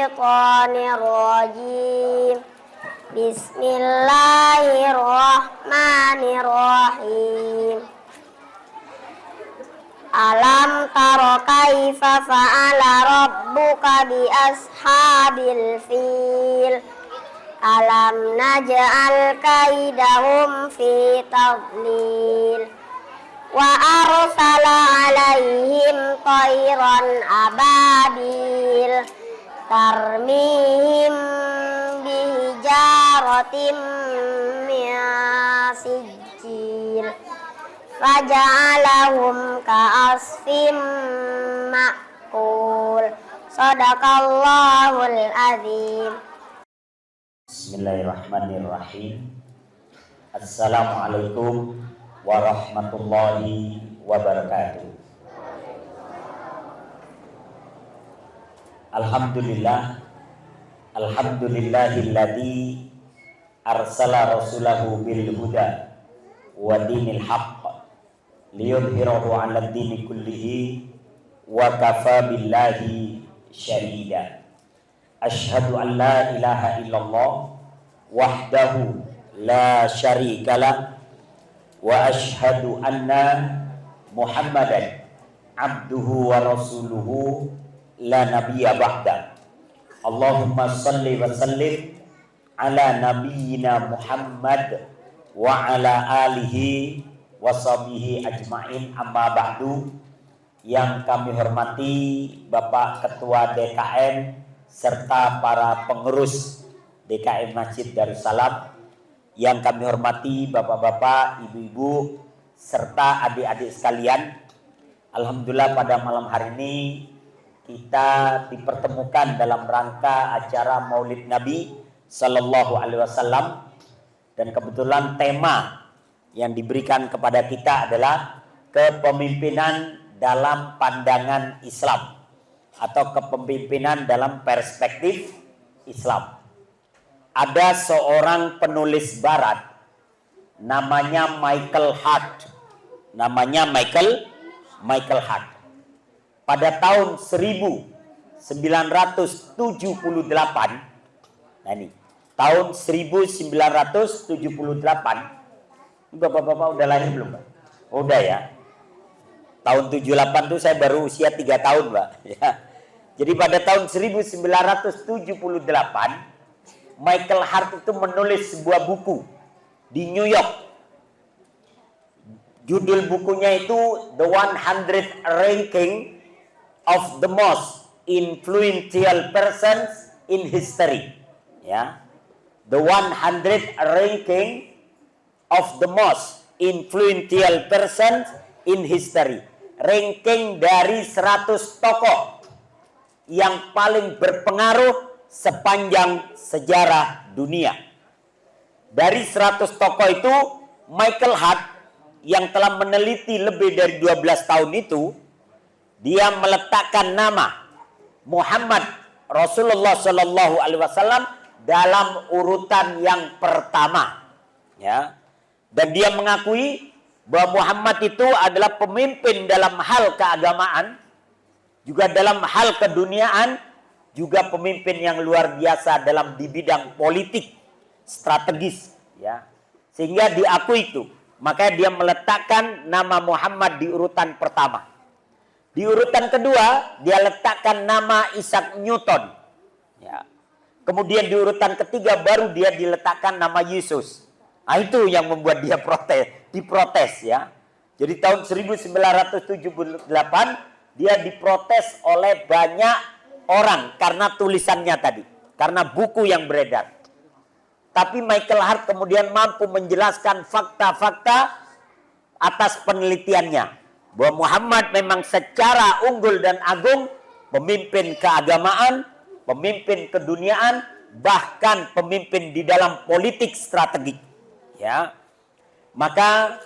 الشيطان الرجيم بسم الله الرحمن الرحيم ألم تر كيف فعل ربك بأصحاب الفيل ألم نجعل كيدهم في تضليل وأرسل عليهم طيرا أبابيل ترميهم بحجارة من سجيل فجعلهم كعصف مأكول Sadaqallahul azim. Bismillahirrahmanirrahim. Assalamualaikum warahmatullahi wabarakatuh. Alhamdulillahilladzi arsala rasulahu bil huda wa dinil haqq liyudhhirahu 'alad dini kullihi wa kafa billahi syahida. Asyhadu an la ilaha illallah wahdahu la syarikalah wa asyhadu anna Muhammadan abduhu wa rasuluhu la nabiyya ba'da. Allahumma salli wa sallim ala nabiyyina Muhammad wa ala alihi wa sahbihi ajma'in, amma ba'du. Yang kami hormati Bapak Ketua DKM serta para pengurus DKM Masjid Darussalam, yang kami hormati bapak-bapak, ibu-ibu, serta adik-adik sekalian. Alhamdulillah pada malam hari ini kita dipertemukan dalam rangka acara Maulid Nabi Sallallahu Alaihi Wasallam, dan kebetulan tema yang diberikan kepada kita adalah kepemimpinan dalam pandangan Islam atau kepemimpinan dalam perspektif Islam. Ada seorang penulis barat namanya Michael Hart. Michael Hart. Pada tahun 1978, nah ini, tahun 1978, bapak-bapak udah lahir belum, Pak? Udah ya. Tahun 78 itu saya baru usia 3 tahun, Pak. Ya. Jadi pada tahun 1978, Michael Hart itu menulis sebuah buku di New York. Judul bukunya itu The 100 Ranking of the Most Influential Persons in History. Ya. The 100 Ranking of the Most Influential Persons in History. Ranking dari 100 tokoh yang paling berpengaruh sepanjang sejarah dunia. Dari 100 tokoh itu, Michael Hart yang telah meneliti lebih dari 12 tahun itu, dia meletakkan nama Muhammad Rasulullah Shallallahu Alaihi Wasallam dalam urutan yang pertama, ya. Dan dia mengakui bahwa Muhammad itu adalah pemimpin dalam hal keagamaan, juga dalam hal keduniaan, juga pemimpin yang luar biasa dalam di bidang politik strategis, ya. Sehingga diakui itu, makanya dia meletakkan nama Muhammad di urutan pertama. Di urutan kedua dia letakkan nama Isaac Newton, ya. Kemudian di urutan ketiga baru dia diletakkan nama Yesus. Nah, itu yang membuat dia diprotes, ya. Jadi tahun 1978 dia diprotes oleh banyak orang karena tulisannya tadi, karena buku yang beredar. Tapi Michael Hart kemudian mampu menjelaskan fakta-fakta atas penelitiannya, bahwa Muhammad memang secara unggul dan agung, pemimpin keagamaan, pemimpin keduniaan, bahkan pemimpin di dalam politik strategik. Ya, maka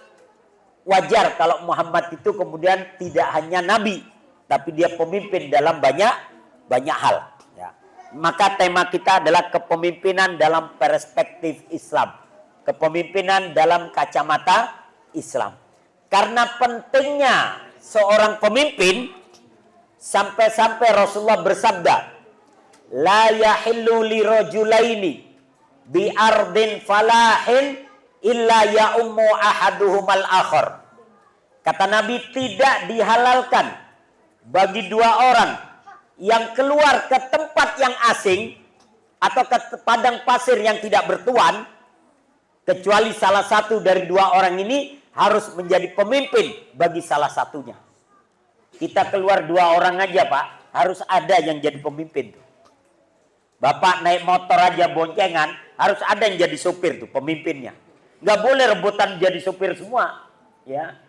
wajar kalau Muhammad itu kemudian tidak hanya nabi, tapi dia pemimpin dalam banyak hal. Ya. Maka tema kita adalah kepemimpinan dalam perspektif Islam, kepemimpinan dalam kacamata Islam. Karena pentingnya seorang pemimpin, sampai-sampai Rasulullah bersabda, la yahillu li rajulaini bi ardin falahin illa ya ummu ahaduhumal akhar. Kata Nabi, tidak dihalalkan bagi dua orang yang keluar ke tempat yang asing atau ke padang pasir yang tidak bertuan, kecuali salah satu dari dua orang ini harus menjadi pemimpin bagi salah satunya. Kita keluar dua orang aja Pak, harus ada yang jadi pemimpin. Bapak naik motor aja boncengan, harus ada yang jadi supir tuh, pemimpinnya. Nggak boleh rebutan jadi supir semua, ya.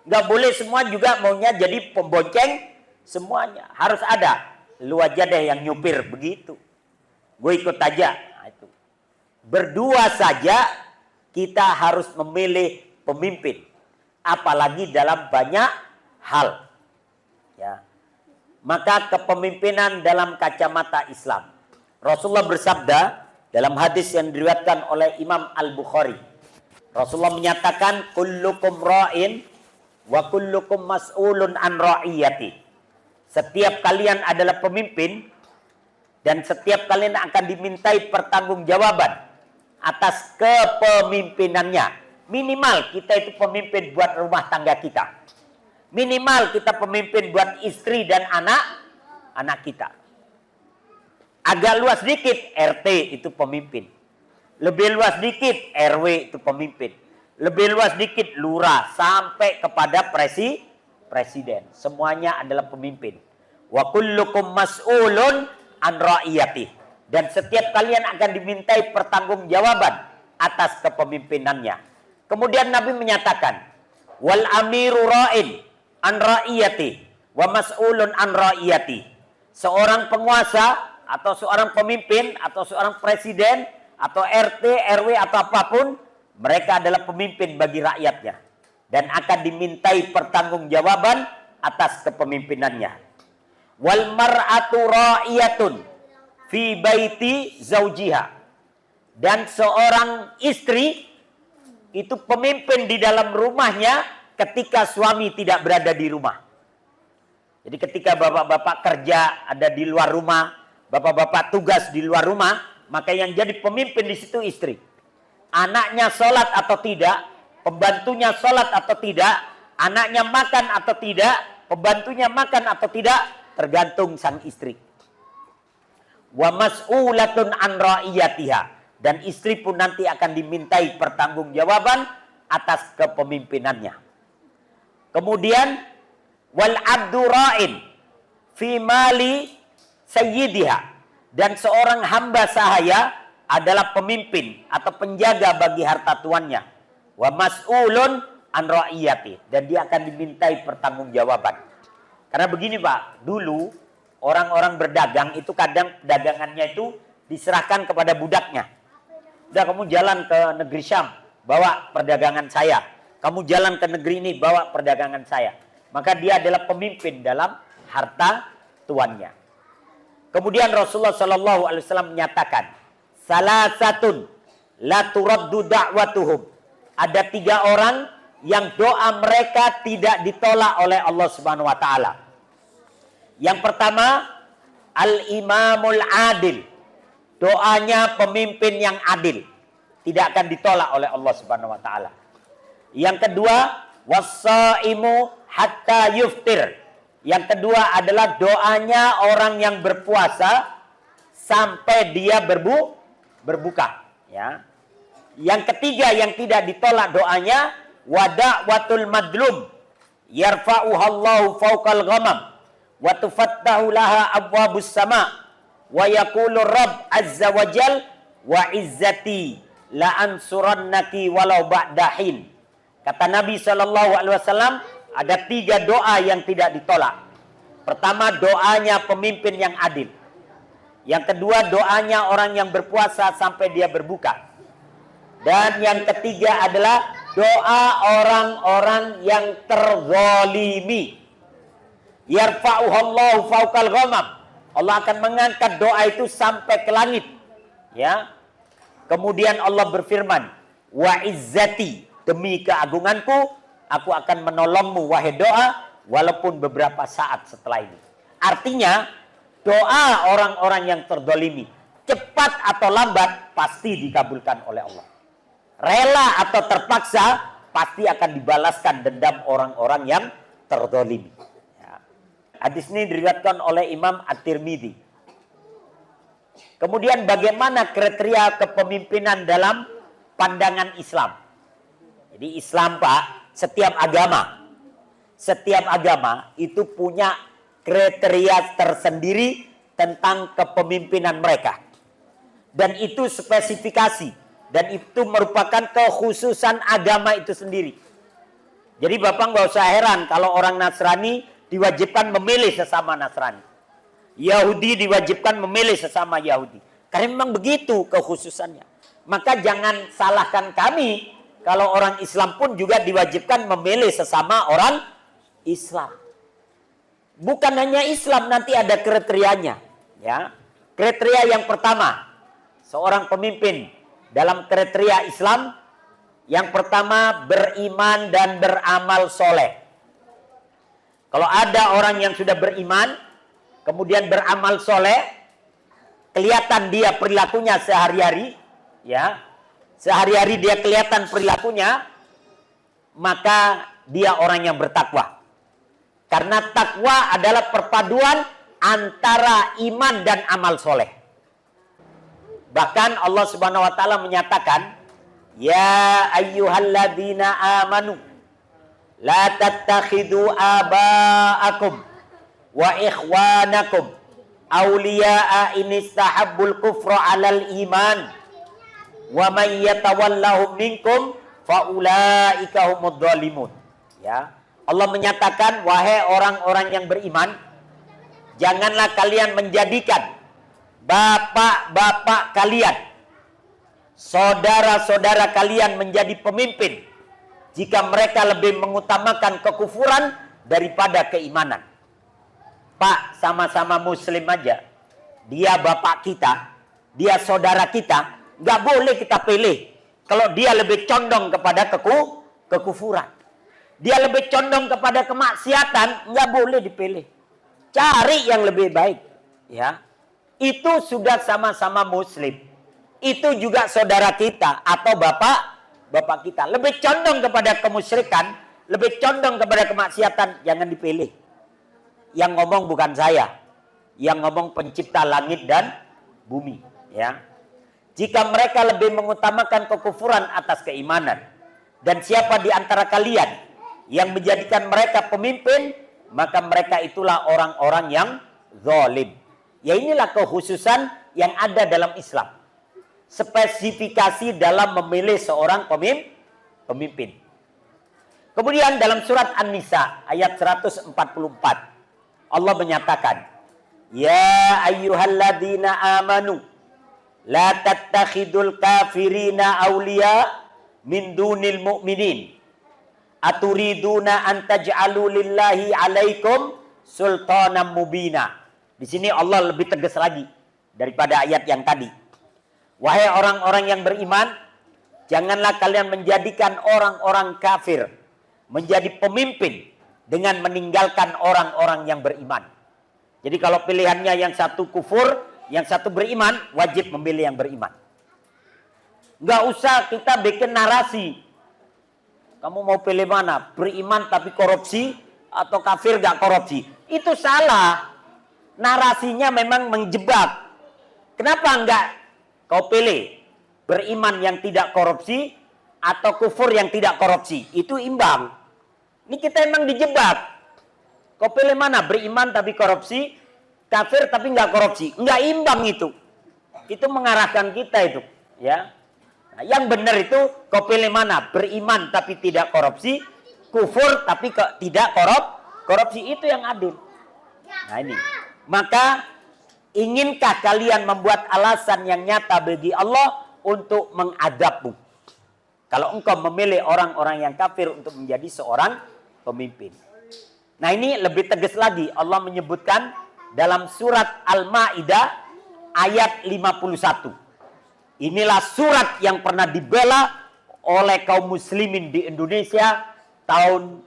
Nggak boleh semua juga maunya jadi pembonceng semuanya. Harus ada. Lu aja deh yang nyupir, begitu. Gue ikut aja. Nah, itu. Berdua saja kita harus memilih pemimpin. Apalagi dalam banyak hal. Ya. Maka kepemimpinan dalam kacamata Islam. Rasulullah bersabda dalam hadis yang diriwayatkan oleh Imam Al-Bukhari. Rasulullah menyatakan, kullukum ra'in wa kullukum mas'ulun an ra'iyati. Setiap kalian adalah pemimpin dan setiap kalian akan dimintai pertanggungjawaban atas kepemimpinannya. Minimal kita itu pemimpin buat rumah tangga kita. Minimal kita pemimpin buat istri dan anak kita. Agak luas dikit, RT itu pemimpin. Lebih luas dikit, RW itu pemimpin. Lebih luas dikit, lurah. Sampai kepada presiden. Semuanya adalah pemimpin. Wa kullukum mas'ulun an ra'iyati. Dan setiap kalian akan dimintai pertanggungjawaban atas kepemimpinannya. Kemudian Nabi menyatakan, wal amiru ra'in an ra'iyati wa mas'ulun an ra'iyati. Seorang penguasa atau seorang pemimpin atau seorang presiden atau RT, RW atau apapun, mereka adalah pemimpin bagi rakyatnya dan akan dimintai pertanggungjawaban atas kepemimpinannya. Wal mar'atu ra'iyatun fi baiti zaujiha. Dan seorang istri itu pemimpin di dalam rumahnya ketika suami tidak berada di rumah. Jadi ketika bapak-bapak kerja ada di luar rumah, bapak-bapak tugas di luar rumah, maka yang jadi pemimpin di situ istri. Anaknya sholat atau tidak, pembantunya sholat atau tidak, anaknya makan atau tidak, pembantunya makan atau tidak, tergantung sang istri. Wa mas'ulatun an ra'iyatiha. Dan istri pun nanti akan dimintai pertanggungjawaban atas kepemimpinannya. Kemudian wal abdu ra'in fi mali sayyidiha. Dan seorang hamba sahaya adalah pemimpin atau penjaga bagi harta tuannya. Wa mas'ulun an ra'iyati. Dan dia akan dimintai pertanggungjawaban. Karena begini Pak, dulu orang-orang berdagang itu kadang dagangannya itu diserahkan kepada budaknya. Udah kamu jalan ke negeri Syam, bawa perdagangan saya. Kamu jalan ke negeri ini, bawa perdagangan saya. Maka dia adalah pemimpin dalam harta tuannya. Kemudian Rasulullah Shallallahu Alaihi Wasallam menyatakan, salasatun la turaddu da'watuhum. Ada 3 orang yang doa mereka tidak ditolak oleh Allah Subhanahu Wa Taala. Yang pertama, al-imamul adil. Doanya pemimpin yang adil. Tidak akan ditolak oleh Allah Subhanahu Wa Taala. Yang kedua, wassaimu hatta yuftir. Yang kedua adalah doanya orang yang berpuasa sampai dia berbuka. Ya. Yang ketiga yang tidak ditolak doanya, wada'watul madlum yarfa'uhallahu fawqal ghamam wa tufattahu laha abwabus sama wa yaqulu rabb azza wa jal wa izzati la ansurannaki walau ba'dahin. Kata Nabi SAW, ada 3 doa yang tidak ditolak. Pertama, doanya pemimpin yang adil. Yang kedua, doanya orang yang berpuasa sampai dia berbuka. Dan yang ketiga adalah doa orang-orang yang terzalimi. Yarfa'uhallahu fawqal ghamam. Allah akan mengangkat doa itu sampai ke langit. Ya. Kemudian Allah berfirman, wa izzati, demi keagunganku, aku akan menolongmu wahai doa, walaupun beberapa saat setelah ini. Artinya, doa orang-orang yang terdolimi, cepat atau lambat, pasti dikabulkan oleh Allah. Rela atau terpaksa, pasti akan dibalaskan dendam orang-orang yang terdolimi. Ya. Hadis ini diriwayatkan oleh Imam At-Tirmidzi. Kemudian bagaimana kriteria kepemimpinan dalam pandangan Islam? Jadi Islam, Pak, setiap agama itu punya kriteria tersendiri tentang kepemimpinan mereka. Dan itu spesifikasi. Dan itu merupakan kekhususan agama itu sendiri. Jadi Bapak nggak usah heran kalau orang Nasrani diwajibkan memilih sesama Nasrani. Yahudi diwajibkan memilih sesama Yahudi. Karena memang begitu kekhususannya. Maka jangan salahkan kami kalau orang Islam pun juga diwajibkan memilih sesama orang Islam. Bukan hanya Islam, nanti ada kriterianya. Ya. Kriteria yang pertama, seorang pemimpin dalam kriteria Islam, yang pertama beriman dan beramal soleh. Kalau ada orang yang sudah beriman, kemudian beramal soleh, kelihatan dia perilakunya sehari-hari, ya, sehari-hari dia kelihatan perilakunya, maka dia orang yang bertakwa. Karena takwa adalah perpaduan antara iman dan amal soleh. Bahkan Allah Subhanahu wa taala menyatakan, ya ayyuhalladzina amanu la tattakhidu aba'akum wa ikhwanakum awliya'a in istahabbul kufra 'alal iman wa may yatawallahum minkum fa ulaika humudz zalimun. Ya. Allah menyatakan, wahai orang-orang yang beriman, janganlah kalian menjadikan bapak-bapak kalian, saudara-saudara kalian menjadi pemimpin jika mereka lebih mengutamakan kekufuran daripada keimanan. Pak, sama-sama muslim aja, dia bapak kita, dia saudara kita, nggak boleh kita pilih kalau dia lebih condong kepada kekufuran. Dia lebih condong kepada kemaksiatan, nggak boleh dipilih. Cari yang lebih baik, ya. Itu sudah sama-sama muslim. Itu juga saudara kita atau bapak kita. Lebih condong kepada kemusyrikan, lebih condong kepada kemaksiatan, jangan dipilih. Yang ngomong bukan saya, yang ngomong pencipta langit dan bumi, ya. Jika mereka lebih mengutamakan kekufuran atas keimanan, dan siapa di antara kalian yang menjadikan mereka pemimpin, maka mereka itulah orang-orang yang zalim. Ya, inilah kekhususan yang ada dalam Islam. Spesifikasi dalam memilih seorang pemimpin. Kemudian dalam surat An-Nisa ayat 144, Allah menyatakan, ya ayyuhalladzina amanu la tattakhidul kafirina awliya min dunil mu'minin aturiduna an taj'alu lillahi alaikum sultanan mubina. Di sini Allah lebih tegas lagi daripada ayat yang tadi. Wahai orang-orang yang beriman, janganlah kalian menjadikan orang-orang kafir menjadi pemimpin dengan meninggalkan orang-orang yang beriman. Jadi kalau pilihannya yang satu kufur, yang satu beriman, wajib memilih yang beriman. Nggak usah kita bikin narasi. Kamu mau pilih mana? Beriman tapi korupsi atau kafir gak korupsi? Itu salah. Narasinya memang menjebak. Kenapa enggak kau pilih beriman yang tidak korupsi atau kufur yang tidak korupsi? Itu imbang. Ini kita emang dijebak. Kau pilih mana? Beriman tapi korupsi, kafir tapi enggak korupsi. Enggak imbang itu. Itu mengarahkan kita itu, ya. Nah, yang benar itu kau pilih mana? Beriman tapi tidak korupsi, kufur tapi tidak korupsi, itu yang adil. Nah ini. Maka inginkah kalian membuat alasan yang nyata bagi Allah untuk mengadabmu? Kalau engkau memilih orang-orang yang kafir untuk menjadi seorang pemimpin. Nah ini lebih tegas lagi. Allah menyebutkan dalam surat Al-Ma'idah ayat 51. Inilah surat yang pernah dibela oleh kaum muslimin di Indonesia tahun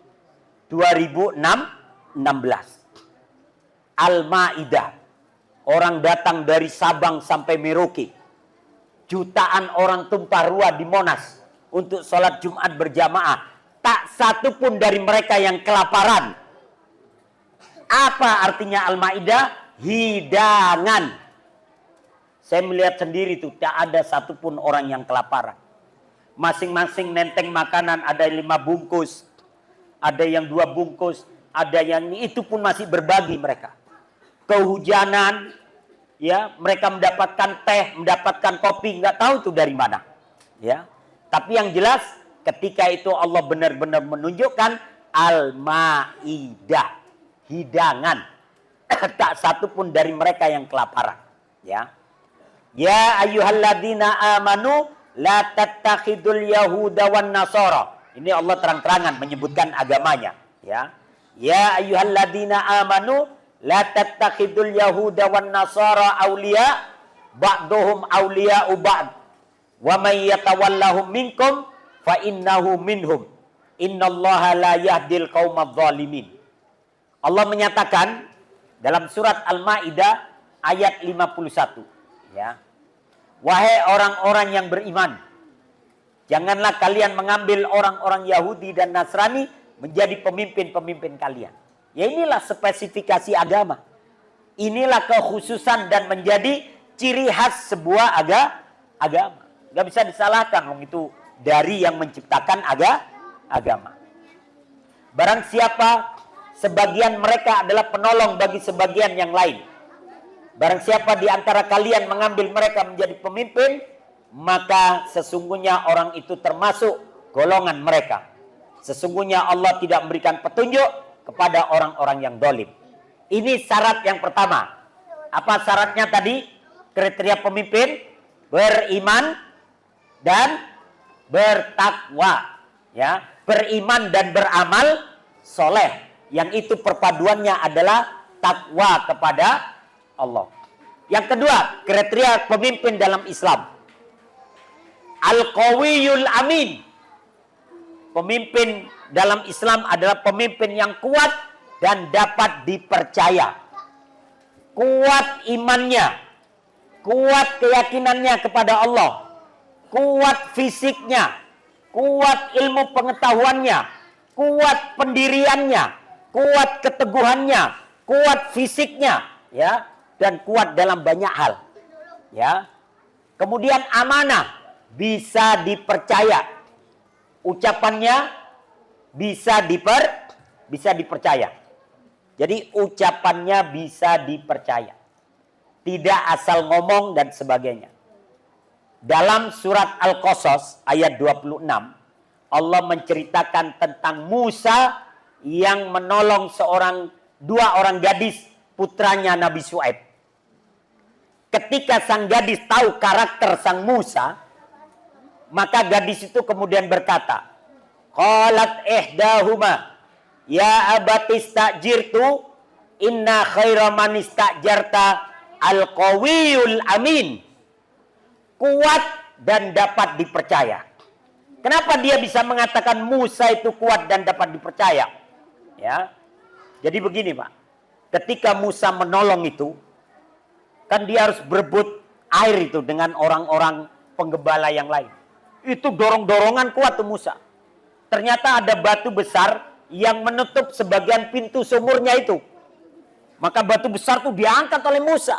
2016. Al-Ma'idah Orang datang dari Sabang sampai Merauke. Jutaan orang tumpah ruah di Monas untuk sholat Jumat berjamaah. Tak satu pun dari mereka yang kelaparan. Apa artinya Al-Maidah? Hidangan. Saya melihat sendiri tuh, tak ada satupun orang yang kelaparan. Masing-masing nenteng makanan, ada 5 bungkus, ada yang 2 bungkus, ada yang itu pun masih berbagi mereka. Kehujanan, ya, mereka mendapatkan teh, mendapatkan kopi, nggak tahu itu dari mana, ya. Tapi yang jelas, ketika itu Allah benar-benar menunjukkan Al-Maidah, hidangan. Tak satu pun dari mereka yang kelaparan, ya. Ya ayyuhalladzina amanu la tattakhidul yahuda wan nasara. Ini Allah terang-terangan menyebutkan agamanya, ya. Ya ayyuhalladzina amanu la tattakhidul yahuda wan nasara auliya ba'duhum auliya'u ba'd. Wa may yatawallahum minkum fa innahu minhum. Innallaha la yahdil qaumadz zalimin. Allah menyatakan dalam surat Al-Maidah ayat 51. Ya. Wahai orang-orang yang beriman, janganlah kalian mengambil orang-orang Yahudi dan Nasrani menjadi pemimpin-pemimpin kalian. Ya inilah spesifikasi agama. Inilah kekhususan dan menjadi ciri khas sebuah agama. Gak bisa disalahkan, itu dari yang menciptakan agama. Barang siapa sebagian mereka adalah penolong bagi sebagian yang lain. Barang siapa di antara kalian mengambil mereka menjadi pemimpin, maka sesungguhnya orang itu termasuk golongan mereka. Sesungguhnya Allah tidak memberikan petunjuk kepada orang-orang yang dolim. Ini syarat yang pertama. Apa syaratnya tadi? Kriteria pemimpin, beriman dan bertakwa. Ya, beriman dan beramal soleh. Yang itu perpaduannya adalah takwa kepada Allah. Yang kedua, kriteria pemimpin dalam Islam. Al-Qawiyul Amin. Pemimpin dalam Islam adalah pemimpin yang kuat dan dapat dipercaya. Kuat imannya. Kuat keyakinannya kepada Allah. Kuat fisiknya. Kuat ilmu pengetahuannya. Kuat pendiriannya. Kuat keteguhannya. Kuat fisiknya. Ya. Dan kuat dalam banyak hal. Ya. Kemudian amanah, bisa dipercaya. Ucapannya bisa dipercaya. Jadi ucapannya bisa dipercaya. Tidak asal ngomong dan sebagainya. Dalam surat Al-Qasas ayat 26, Allah menceritakan tentang Musa yang menolong dua orang gadis putranya Nabi Syuaib. Ketika sang gadis tahu karakter sang Musa, maka gadis itu kemudian berkata, qalat ihdahuma ya abatis ta'jirtu inna khaira man istajarta al-qawiyul amin. Kuat dan dapat dipercaya. Kenapa dia bisa mengatakan Musa itu kuat dan dapat dipercaya? Ya. Jadi begini, Pak. Ketika Musa menolong itu, kan dia harus berebut air itu dengan orang-orang penggembala yang lain. Itu dorong-dorongan kuat tuh Musa. Ternyata ada batu besar yang menutup sebagian pintu sumurnya itu. Maka batu besar itu diangkat oleh Musa.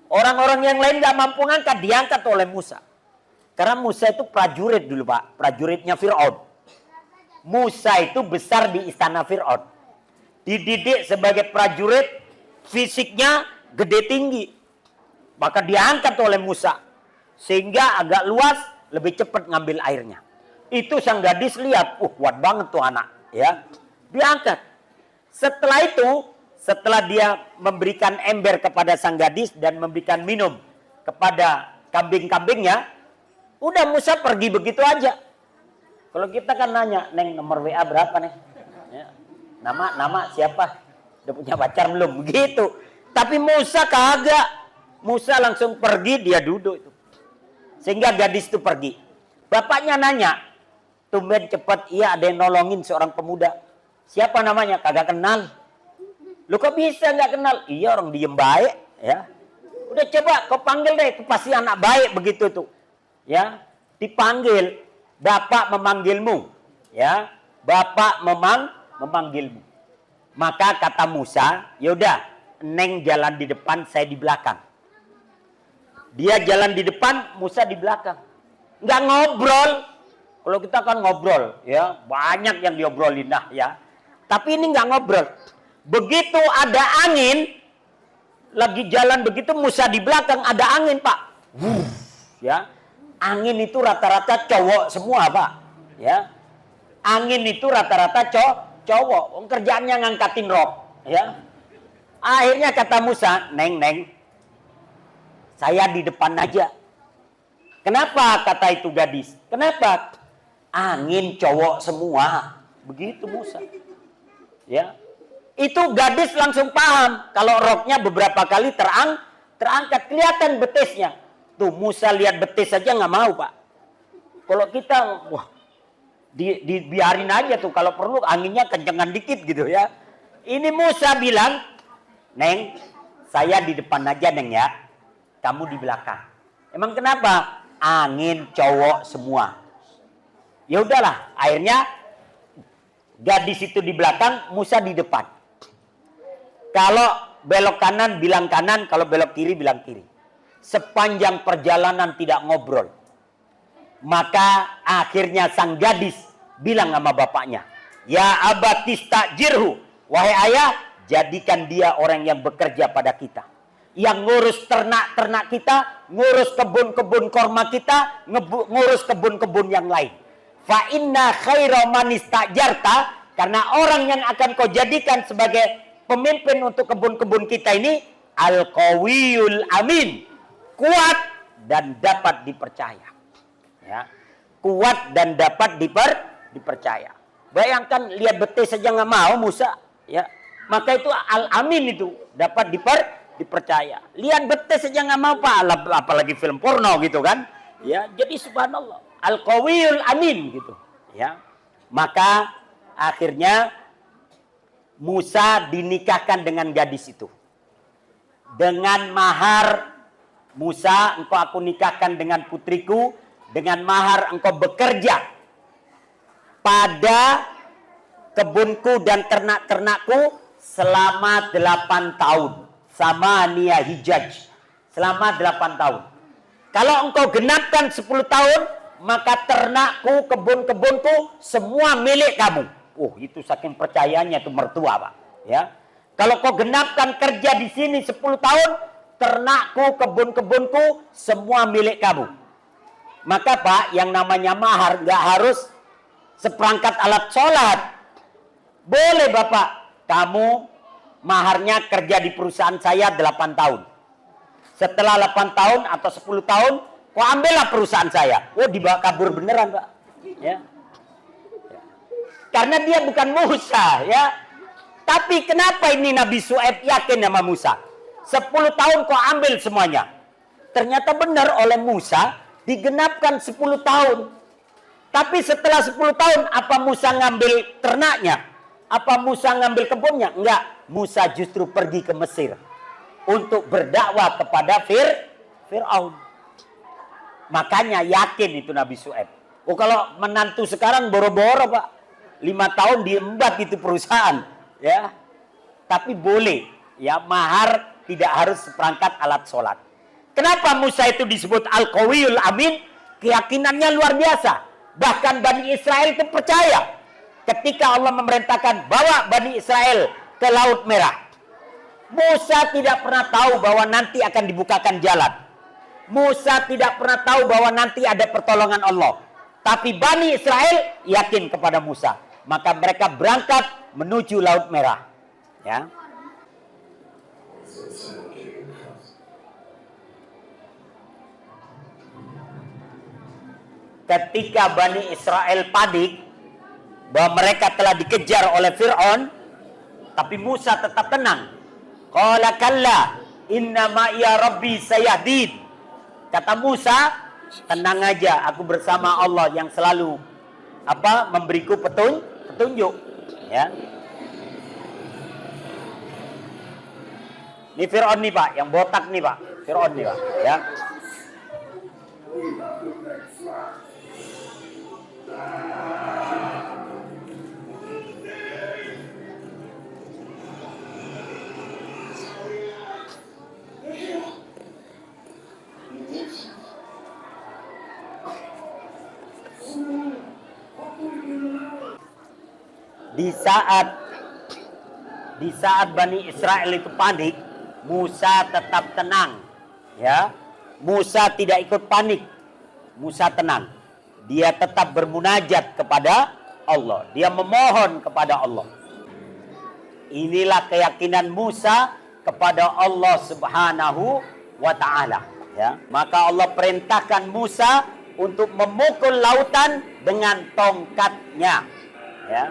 Orang-orang yang lain gak mampu ngangkat, diangkat oleh Musa. Karena Musa itu prajurit dulu, Pak. Prajuritnya Fir'aun. Musa itu besar di istana Fir'aun. Dididik sebagai prajurit, fisiknya gede tinggi. Maka diangkat oleh Musa. Sehingga agak luas, lebih cepat ngambil airnya. Itu sang gadis lihat, kuat banget tuh anak. Ya, diangkat. Setelah itu, setelah dia memberikan ember kepada sang gadis dan memberikan minum kepada kambing-kambingnya, udah Musa pergi begitu aja. Kalau kita kan nanya, Neng nomor WA berapa nih? Ya. Nama siapa? Udah punya pacar belum? Begitu. Tapi Musa kagak. Musa langsung pergi, dia duduk itu. Sehingga gadis itu pergi. Bapaknya nanya, tumben cepat, iya ada yang nolongin seorang pemuda. Siapa namanya? Kagak kenal. Lu kok bisa nggak kenal? Iya orang diem baik. Ya. Udah coba kau panggil deh, itu pasti anak baik begitu tuh. Ya, dipanggil, Bapak memanggilmu. Ya, Bapak memanggilmu. Maka kata Musa, yaudah, Neng jalan di depan, saya di belakang. Dia jalan di depan, Musa di belakang. Nggak ngobrol. Kalau kita kan ngobrol, ya banyak yang diobrolin nah ya. Tapi ini nggak ngobrol. Begitu ada angin, lagi jalan begitu Musa di belakang ada angin Pak. Ya, angin itu rata-rata cowok semua Pak. Ya, angin itu rata-rata cowok. Kerjaannya ngangkatin rok. Ya, akhirnya kata Musa, Neng, saya di depan aja. Kenapa kata itu gadis? Kenapa? Angin cowok semua. Begitu Musa. Ya. Itu gadis langsung paham. Kalau roknya beberapa kali terangkat. Kelihatan betisnya. Tuh Musa lihat betis saja nggak mau Pak. Kalau kita, wah, dibiarin aja tuh. Kalau perlu anginnya kencengan dikit gitu ya. Ini Musa bilang, Neng, saya di depan aja Neng ya. Kamu di belakang. Emang kenapa? Angin cowok semua. Ya udahlah, akhirnya gadis itu di belakang, Musa di depan. Kalau belok kanan bilang kanan, kalau belok kiri bilang kiri. Sepanjang perjalanan tidak ngobrol. Maka akhirnya sang gadis bilang sama bapaknya, Ya abatis takjirhu, wahai ayah, jadikan dia orang yang bekerja pada kita. Yang ngurus ternak-ternak kita, ngurus kebun-kebun korma kita, ngurus kebun-kebun yang lain. Fa inna khaira man istajarta, karena orang yang akan kau jadikan sebagai pemimpin untuk kebun-kebun kita ini al-qawiyul amin, kuat dan dapat dipercaya. Ya, kuat dan dapat dipercaya. Bayangkan lihat betis saja nggak mau Musa, ya. Maka itu al-amin itu dapat dipercaya. Lihat betis saja nggak mau Pak, apalagi film porno gitu kan. Ya, jadi subhanallah, al-qawiyul amin gitu. Ya. Maka akhirnya Musa dinikahkan dengan gadis itu. Dengan mahar, Musa, engkau aku nikahkan dengan putriku, dengan mahar engkau bekerja pada kebunku dan ternak-ternakku selama 8 tahun. Sama Nia Hijaj. Selama 8 tahun. Kalau engkau genapkan 10 tahun, maka ternakku, kebun-kebunku, semua milik kamu. Oh, itu saking percayanya itu mertua, Pak. Ya. Kalau kau genapkan kerja di sini 10 tahun, ternakku, kebun-kebunku, semua milik kamu. Maka Pak, yang namanya mahar nggak harus seperangkat alat sholat. Boleh Bapak, kamu maharnya kerja di perusahaan saya 8 tahun. Setelah 8 tahun atau 10 tahun, kau ambillah perusahaan saya. Oh, dibawa kabur beneran Pak. Ya. Karena dia bukan Musa, ya. Tapi kenapa ini Nabi Syuaib yakin sama Musa? 10 tahun kau ambil semuanya. Ternyata benar oleh Musa digenapkan 10 tahun. Tapi setelah 10 tahun, apa Musa ngambil ternaknya? Apa Musa ngambil kebunnya? Enggak. Musa justru pergi ke Mesir untuk berdakwah kepada Fir'aun. Makanya yakin itu Nabi Syuaib. Oh, kalau menantu sekarang boro-boro Pak. 5 tahun diembat itu perusahaan. Ya. Tapi boleh. Ya, mahar tidak harus seperangkat alat sholat. Kenapa Musa itu disebut Al-Qawiyul Amin? Keyakinannya luar biasa. Bahkan Bani Israel itu percaya. Ketika Allah memerintahkan bawa Bani Israel ke Laut Merah. Musa tidak pernah tahu bahwa nanti akan dibukakan jalan. Musa tidak pernah tahu bahwa nanti ada pertolongan Allah. Tapi Bani Israel yakin kepada Musa. Maka mereka berangkat menuju Laut Merah. Ya. Ketika Bani Israel panik bahwa mereka telah dikejar oleh Fir'aun, tapi Musa tetap tenang. Qala kalla inna ma'iya rabbi sayahdin. Kata Musa, tenang aja, aku bersama Allah yang selalu memberiku petunjuk. Ya. Ini Fir'aun nih Pak, yang botak nih Pak. Fir'aun nih Pak, ya. Di saat Bani Israel itu panik, Musa tetap tenang. Ya, Musa tidak ikut panik. Musa tenang. Dia tetap bermunajat kepada Allah. Dia memohon kepada Allah. Inilah keyakinan Musa kepada Allah Subhanahu wa taala, ya. Maka Allah perintahkan Musa untuk memukul lautan dengan tongkatnya, ya.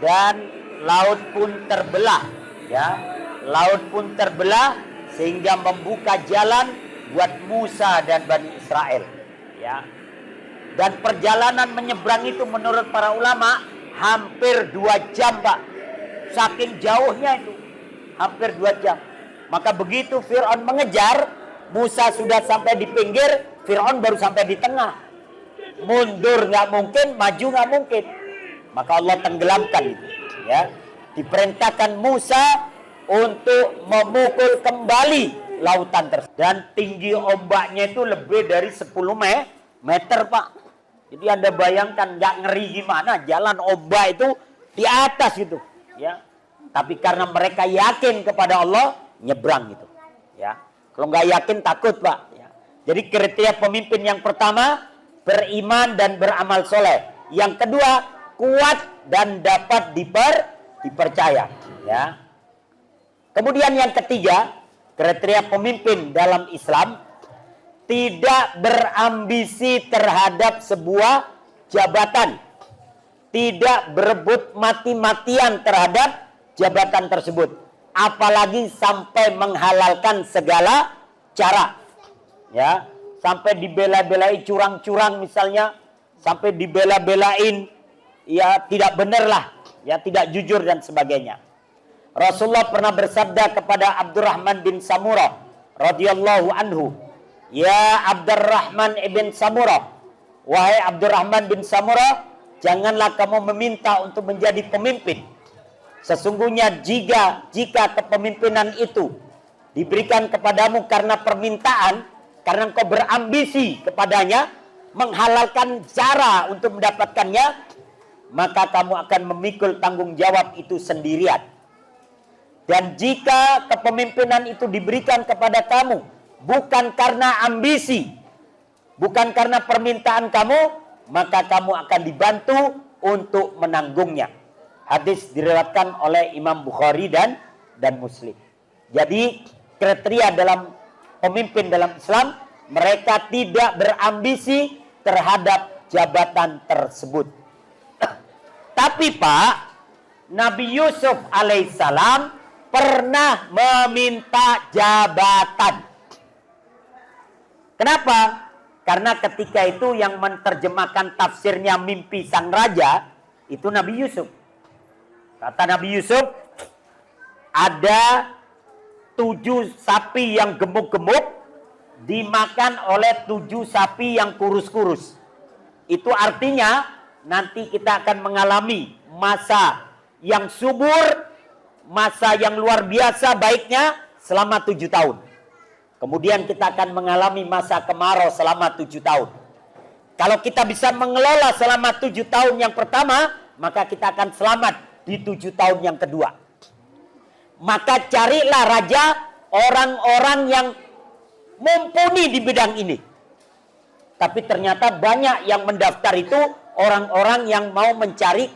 Dan laut pun terbelah, ya. Laut pun terbelah sehingga membuka jalan buat Musa dan Bani Israel, ya. Dan perjalanan menyeberang itu menurut para ulama hampir 2 jam, Pak. Saking jauhnya itu, hampir 2 jam. Maka begitu Fir'aun mengejar, Musa sudah sampai di pinggir, Fir'aun baru sampai di tengah. Mundur nggak mungkin, maju nggak mungkin. Maka Allah tenggelamkan itu, ya. Diperintahkan Musa untuk memukul kembali lautan tersebut. Dan tinggi ombaknya itu lebih dari 10 meter, Pak. Jadi Anda bayangkan nggak ngeri gimana jalan ombak itu di atas gitu, ya. Tapi karena mereka yakin kepada Allah, nyebrang gitu, ya. Kalau nggak yakin takut, Pak, ya. Jadi kriteria pemimpin yang pertama beriman dan beramal soleh. Yang kedua kuat dan dapat dipercaya, ya. Kemudian yang ketiga, kriteria pemimpin dalam Islam tidak berambisi terhadap sebuah jabatan, tidak berebut mati-matian terhadap jabatan tersebut, apalagi sampai menghalalkan segala cara, ya. Sampai dibela-belai curang-curang misalnya, sampai dibela-belain ya tidak benar lah, ya tidak jujur dan sebagainya. Rasulullah pernah bersabda kepada Abdurrahman bin Samurah radhiyallahu anhu, "Ya Abdurrahman ibn Samurah, wahai Abdurrahman bin Samurah, janganlah kamu meminta untuk menjadi pemimpin. Sesungguhnya jika kepemimpinan itu diberikan kepadamu karena permintaan, karena engkau berambisi kepadanya, menghalalkan cara untuk mendapatkannya, maka kamu akan memikul tanggung jawab itu sendirian. Dan jika kepemimpinan itu diberikan kepada kamu bukan karena ambisi, bukan karena permintaan kamu, maka kamu akan dibantu untuk menanggungnya." Hadis diriwayatkan oleh Imam Bukhari dan Muslim. Jadi kriteria dalam pemimpin dalam Islam, mereka tidak berambisi terhadap jabatan tersebut. Tapi Pak, Nabi Yusuf alaihissalam pernah meminta jabatan. Kenapa? Karena ketika itu yang menerjemahkan tafsirnya mimpi sang raja itu Nabi Yusuf. Kata Nabi Yusuf, ada 7 sapi yang gemuk-gemuk dimakan oleh 7 sapi yang kurus-kurus. Itu artinya nanti kita akan mengalami masa yang subur, masa yang luar biasa baiknya selama 7 tahun. Kemudian kita akan mengalami masa kemarau selama 7 tahun. Kalau kita bisa mengelola selama 7 tahun yang pertama, maka kita akan selamat di 7 tahun yang kedua. Maka carilah raja orang-orang yang mumpuni di bidang ini. Tapi ternyata banyak yang mendaftar itu orang-orang yang mau mencari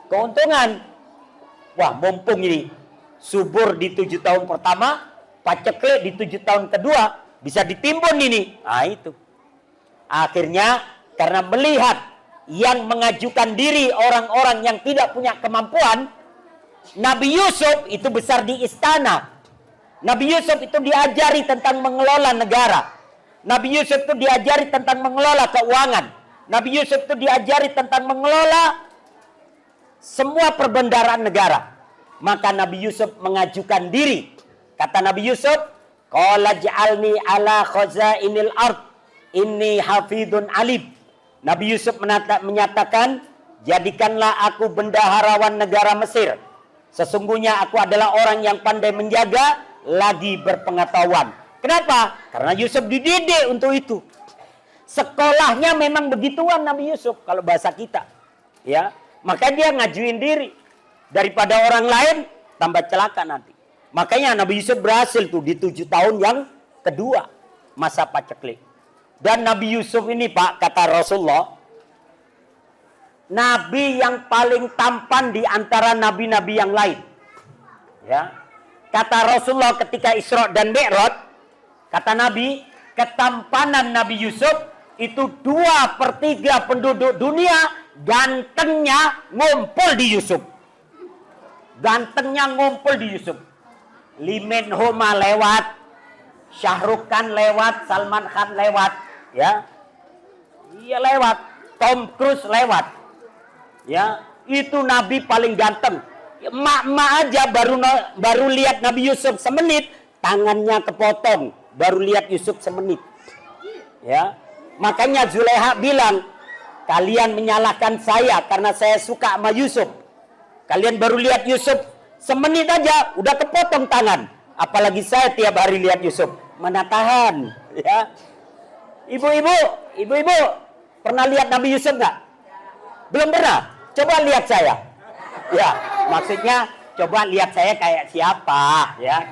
keuntungan. Wah, mumpung ini subur di 7 tahun pertama, paceklik di 7 tahun kedua bisa ditimbun ini. Nah itu. Akhirnya karena melihat yang mengajukan diri orang-orang yang tidak punya kemampuan, Nabi Yusuf itu besar di istana. Nabi Yusuf itu diajari tentang mengelola negara. Nabi Yusuf itu diajari tentang mengelola keuangan. Nabi Yusuf itu diajari tentang mengelola semua perbendaharaan negara. Maka Nabi Yusuf mengajukan diri. Kata Nabi Yusuf, qala ja'alni ala khazainil ard, inni hafidun alim. Nabi Yusuf menyatakan, jadikanlah aku bendaharawan negara Mesir. Sesungguhnya aku adalah orang yang pandai menjaga, lagi berpengetahuan. Kenapa? Karena Yusuf dididik untuk itu. Sekolahnya memang begituan Nabi Yusuf kalau bahasa kita. Ya, maka dia ngajuin diri. Daripada orang lain tambah celaka nanti. Makanya Nabi Yusuf berhasil tuh di 7 tahun yang kedua masa paceklik. Dan Nabi Yusuf ini Pak, kata Rasulullah, Nabi yang paling tampan di antara nabi-nabi yang lain. Ya. Kata Rasulullah ketika Isra dan Mi'raj, kata Nabi, ketampanan Nabi Yusuf itu 2/3 penduduk dunia gantengnya ngumpul di Yusuf. Gantengnya ngumpul di Yusuf. Lee Min Ho lewat, Shah Rukh Khan lewat, Salman Khan lewat, ya. Iya lewat, Tom Cruise lewat. Ya, itu Nabi paling ganteng. Emak-emak aja baru lihat Nabi Yusuf semenit, tangannya kepotong. Baru lihat Yusuf semenit. Ya, makanya Zulaiha bilang, kalian menyalahkan saya karena saya suka sama Yusuf. Kalian baru lihat Yusuf semenit aja udah kepotong tangan. Apalagi saya tiap hari lihat Yusuf. Mana tahan, ya. Ibu-ibu, pernah lihat Nabi Yusuf nggak? Belum pernah. Coba lihat saya. Ya, maksudnya coba lihat saya kayak siapa, ya.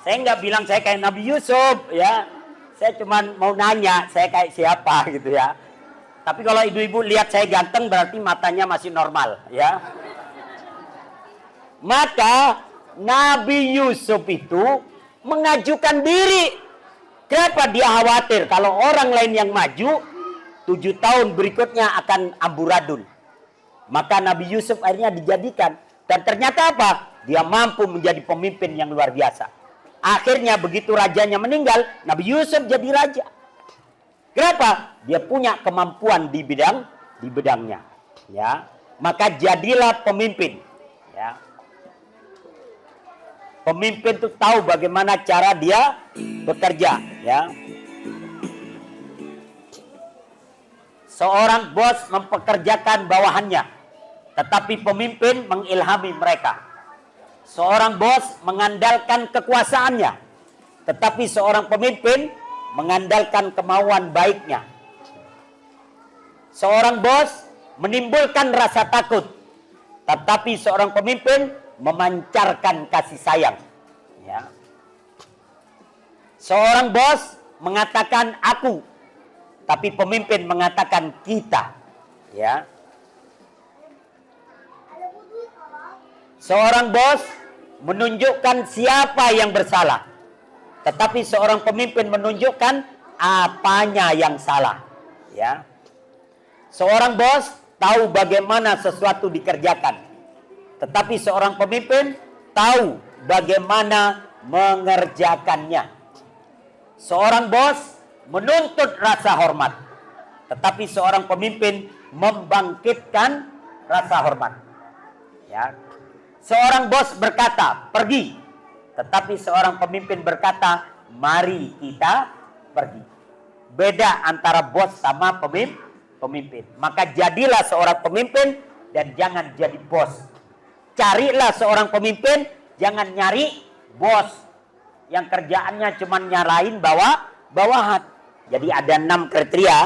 Saya nggak bilang saya kayak Nabi Yusuf, ya. Saya cuma mau nanya saya kayak siapa gitu ya. Tapi kalau ibu-ibu lihat saya ganteng berarti matanya masih normal, ya. Maka Nabi Yusuf itu mengajukan diri. Kenapa dia khawatir kalau orang lain yang maju 7 tahun berikutnya akan amburadul. Maka Nabi Yusuf akhirnya dijadikan. Dan ternyata apa? Dia mampu menjadi pemimpin yang luar biasa. Akhirnya begitu rajanya meninggal, Nabi Yusuf jadi raja. Kenapa? Dia punya kemampuan di bidangnya. Ya, maka jadilah pemimpin. Ya. Pemimpin itu tahu bagaimana cara dia bekerja. Ya. Seorang bos mempekerjakan bawahannya, tetapi pemimpin mengilhami mereka. Seorang bos mengandalkan kekuasaannya, tetapi seorang pemimpin mengandalkan kemauan baiknya. Seorang bos menimbulkan rasa takut, tetapi seorang pemimpin memancarkan kasih sayang. Ya. Seorang bos mengatakan aku, tapi pemimpin mengatakan kita. Ya. Seorang bos menunjukkan siapa yang bersalah, tetapi seorang pemimpin menunjukkan apanya yang salah. Ya. Seorang bos tahu bagaimana sesuatu dikerjakan, tetapi seorang pemimpin tahu bagaimana mengerjakannya. Seorang bos menuntut rasa hormat, tetapi seorang pemimpin membangkitkan rasa hormat. Ya. Seorang bos berkata, pergi. Tetapi seorang pemimpin berkata, mari kita pergi. Beda antara bos sama pemimpin. Maka jadilah seorang pemimpin dan jangan jadi bos. Carilah seorang pemimpin, jangan nyari bos. Yang kerjaannya cuma nyarain bawahan. Jadi ada 6 kriteria.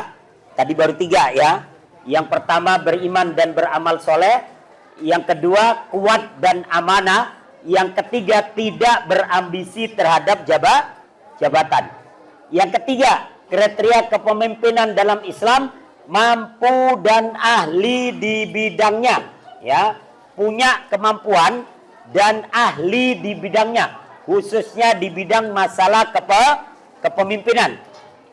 Tadi baru 3 ya. Yang pertama beriman dan beramal soleh. Yang kedua kuat dan amanah. Yang ketiga tidak berambisi terhadap jabatan. Yang ketiga kriteria kepemimpinan dalam Islam, mampu dan ahli di bidangnya. Ya, punya kemampuan dan ahli di bidangnya. khususnya di bidang masalah kepemimpinan,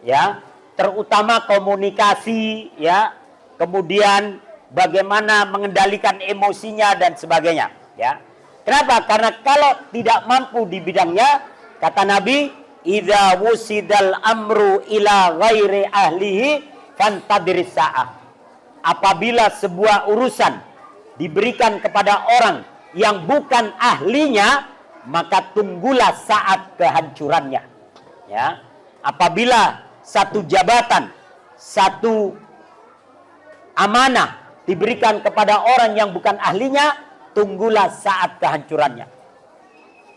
ya, terutama komunikasi, ya, kemudian bagaimana mengendalikan emosinya dan sebagainya, ya. Kenapa? Karena kalau tidak mampu di bidangnya, kata Nabi, idza wusidal amru ila ghairi ahlihi fantadhiris sa'ah. Apabila sebuah urusan diberikan kepada orang yang bukan ahlinya, maka tunggulah saat kehancurannya. Ya, apabila satu jabatan, satu amanah diberikan kepada orang yang bukan ahlinya, tunggulah saat kehancurannya.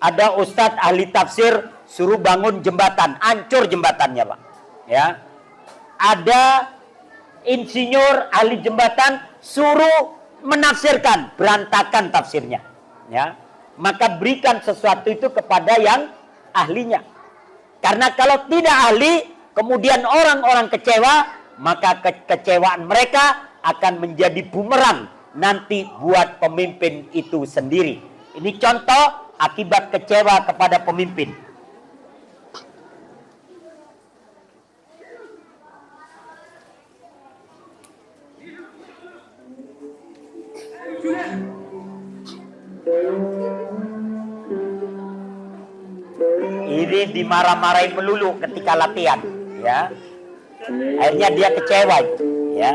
Ada ustadz ahli tafsir suruh bangun jembatan, hancur jembatannya, Pak. Ya, ada insinyur ahli jembatan suruh menafsirkan, berantakan tafsirnya, ya. Maka berikan sesuatu itu kepada yang ahlinya. Karena kalau tidak ahli, kemudian orang-orang kecewa, maka kekecewaan mereka akan menjadi bumerang nanti buat pemimpin itu sendiri. Ini contoh akibat kecewa kepada pemimpin. Ini dimarah-marahin melulu ketika latihan, ya. Akhirnya dia kecewa, ya.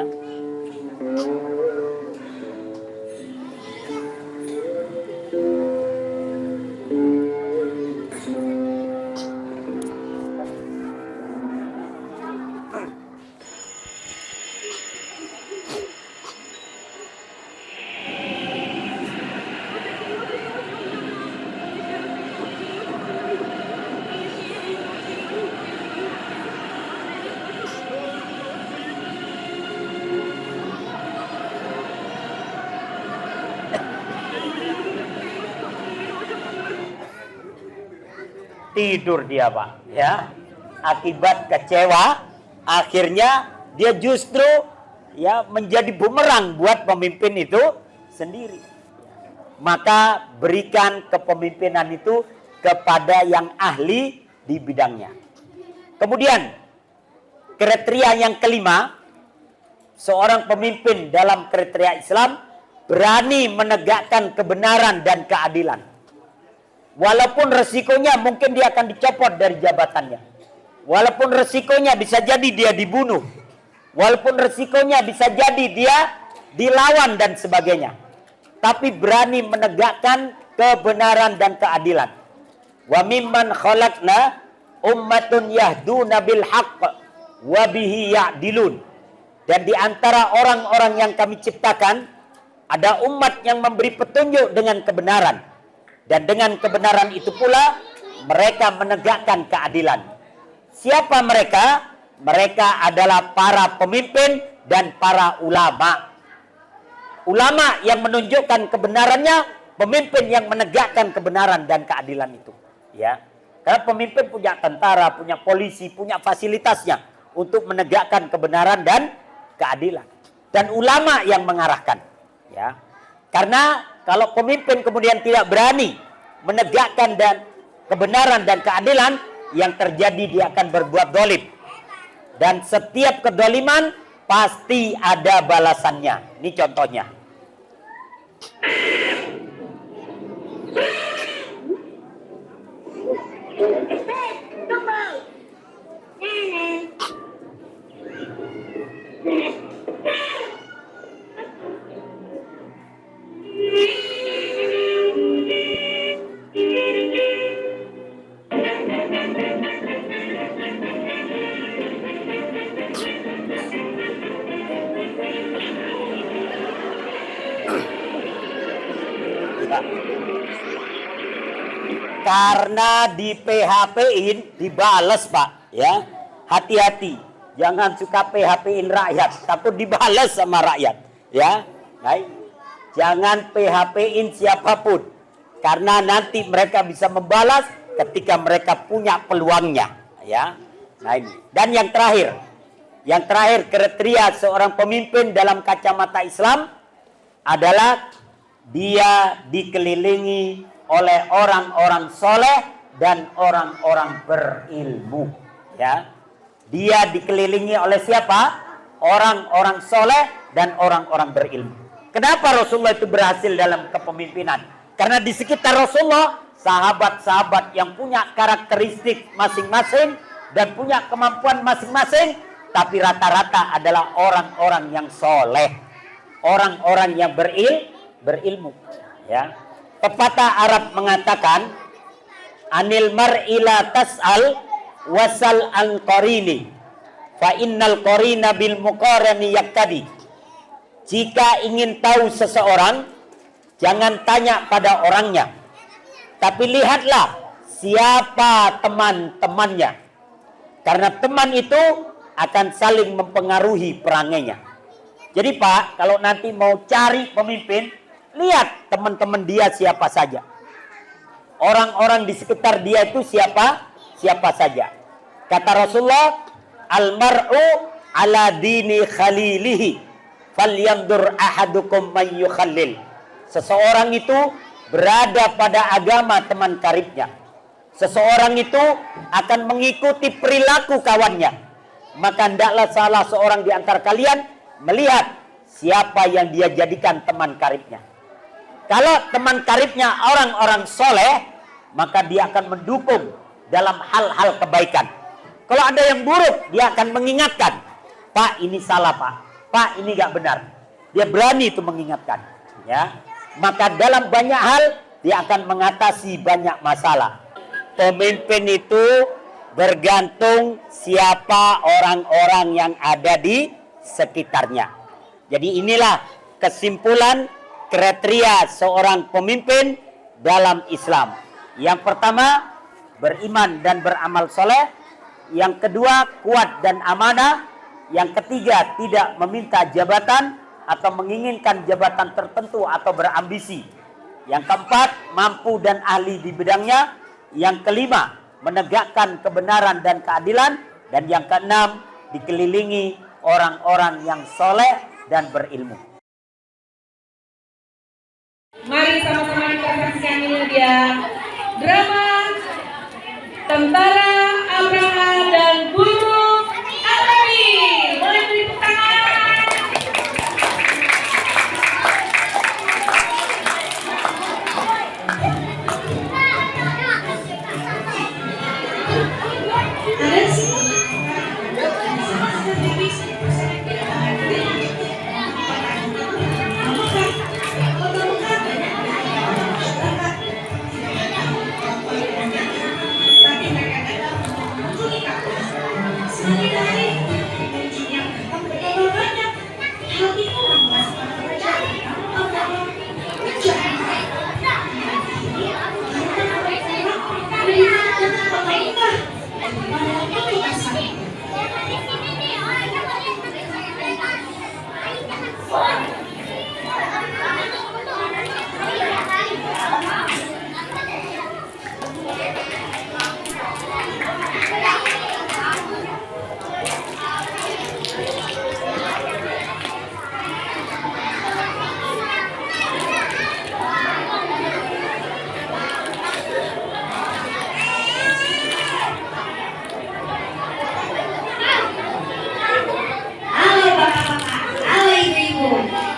Tidur dia, Pak, ya. Akibat kecewa, akhirnya dia justru, ya, menjadi bumerang buat pemimpin itu sendiri. Maka berikan kepemimpinan itu kepada yang ahli di bidangnya. Kemudian kriteria yang kelima, seorang pemimpin dalam kriteria Islam berani menegakkan kebenaran dan keadilan. Walaupun resikonya mungkin dia akan dicopot dari jabatannya. Walaupun resikonya bisa jadi dia dibunuh. Walaupun resikonya bisa jadi dia dilawan dan sebagainya. Tapi berani menegakkan kebenaran dan keadilan. Wa mimman khalaqna ummatun yahduna bil haqq wa bihi ya'dilun. Dan di antara orang-orang yang kami ciptakan, ada umat yang memberi petunjuk dengan kebenaran. Dan dengan kebenaran itu pula mereka menegakkan keadilan. Siapa mereka? Mereka adalah para pemimpin dan para ulama. Ulama yang menunjukkan kebenarannya, pemimpin yang menegakkan kebenaran dan keadilan itu. Ya, karena pemimpin punya tentara, punya polisi, punya fasilitasnya untuk menegakkan kebenaran dan keadilan. Dan ulama yang mengarahkan. Ya, karena kalau pemimpin kemudian tidak berani menegakkan dan kebenaran dan keadilan, yang terjadi dia akan berbuat dolim. Dan setiap kedoliman pasti ada balasannya. Ini contohnya. Karena di PHP-in dibales, Pak, ya. Hati-hati, jangan suka PHP-in rakyat, takut dibales sama rakyat, ya. Baik. Jangan PHP-in siapapun, karena nanti mereka bisa membalas ketika mereka punya peluangnya, ya. Nah, ini. Dan yang terakhir kriteria seorang pemimpin dalam kacamata Islam adalah dia dikelilingi oleh orang-orang soleh dan orang-orang berilmu. Ya, dia dikelilingi oleh siapa? Orang-orang soleh dan orang-orang berilmu. Kenapa Rasulullah itu berhasil dalam kepemimpinan? Karena di sekitar Rasulullah sahabat-sahabat yang punya karakteristik masing-masing dan punya kemampuan masing-masing, tapi rata-rata adalah orang-orang yang soleh, orang-orang yang berilmu. Ya, pepatah Arab mengatakan, anil mar'ila tas'al wasal an qarini fa innal qarina bil muqarani yaktadi. Jika ingin tahu seseorang, jangan tanya pada orangnya, tapi lihatlah siapa teman-temannya. Karena teman itu akan saling mempengaruhi perangainya. Jadi Pak, kalau nanti mau cari pemimpin, lihat teman-teman dia siapa saja. Orang-orang di sekitar dia itu siapa saja. Kata Rasulullah, almar'u ala dini khalilihi falyandur ahadukum man yukhallil. Seseorang itu berada pada agama teman karibnya. Seseorang itu akan mengikuti perilaku kawannya. Maka hendaklah salah seorang di antara kalian melihat siapa yang dia jadikan teman karibnya. Kalau teman karibnya orang-orang soleh, maka dia akan mendukung dalam hal-hal kebaikan. Kalau ada yang buruk, dia akan mengingatkan, Pak ini salah Pak, Pak ini gak benar. Dia berani itu mengingatkan. Ya, maka dalam banyak hal dia akan mengatasi banyak masalah. Pemimpin itu bergantung siapa orang-orang yang ada di sekitarnya. Jadi inilah kesimpulan kriteria seorang pemimpin dalam Islam. Yang pertama, beriman dan beramal soleh. Yang kedua, kuat dan amanah. Yang ketiga, tidak meminta jabatan atau menginginkan jabatan tertentu atau berambisi. Yang keempat, mampu dan ahli di bidangnya. Yang kelima, menegakkan kebenaran dan keadilan. Dan yang keenam, dikelilingi orang-orang yang soleh dan berilmu. Mari sama-sama kita saksikan ini dia drama Tentara Abraha dan Guru Alami. Boleh beri tepuk tangan. Halo bapak-bapak, halo ibu-ibu.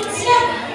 siap.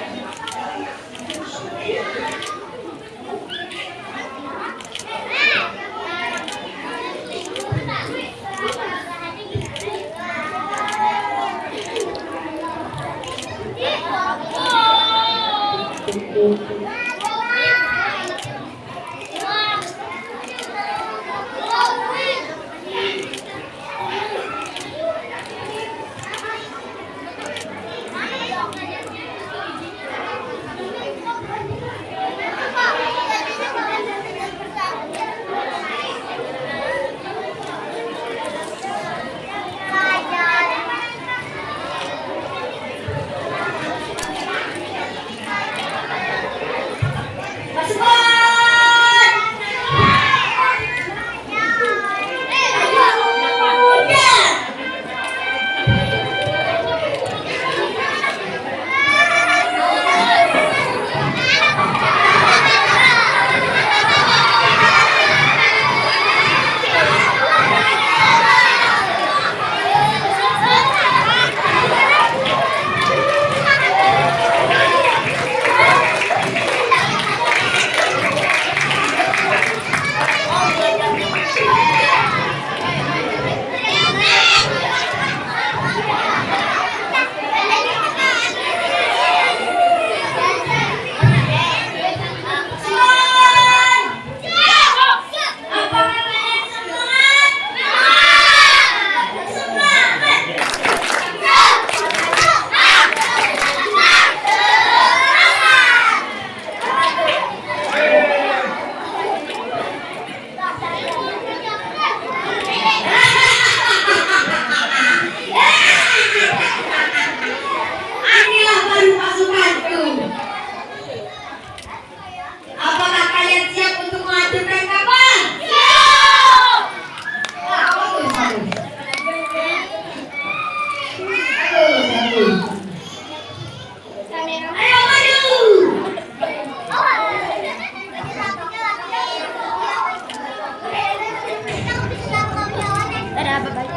Apakah kalian siap untuk mengajukan kapal? Siap! Ayo maju! Ada apa baik?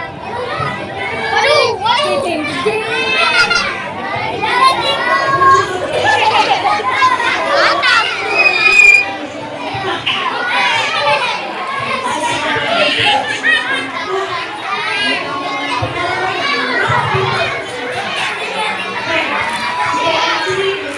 Siap.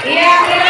Iya,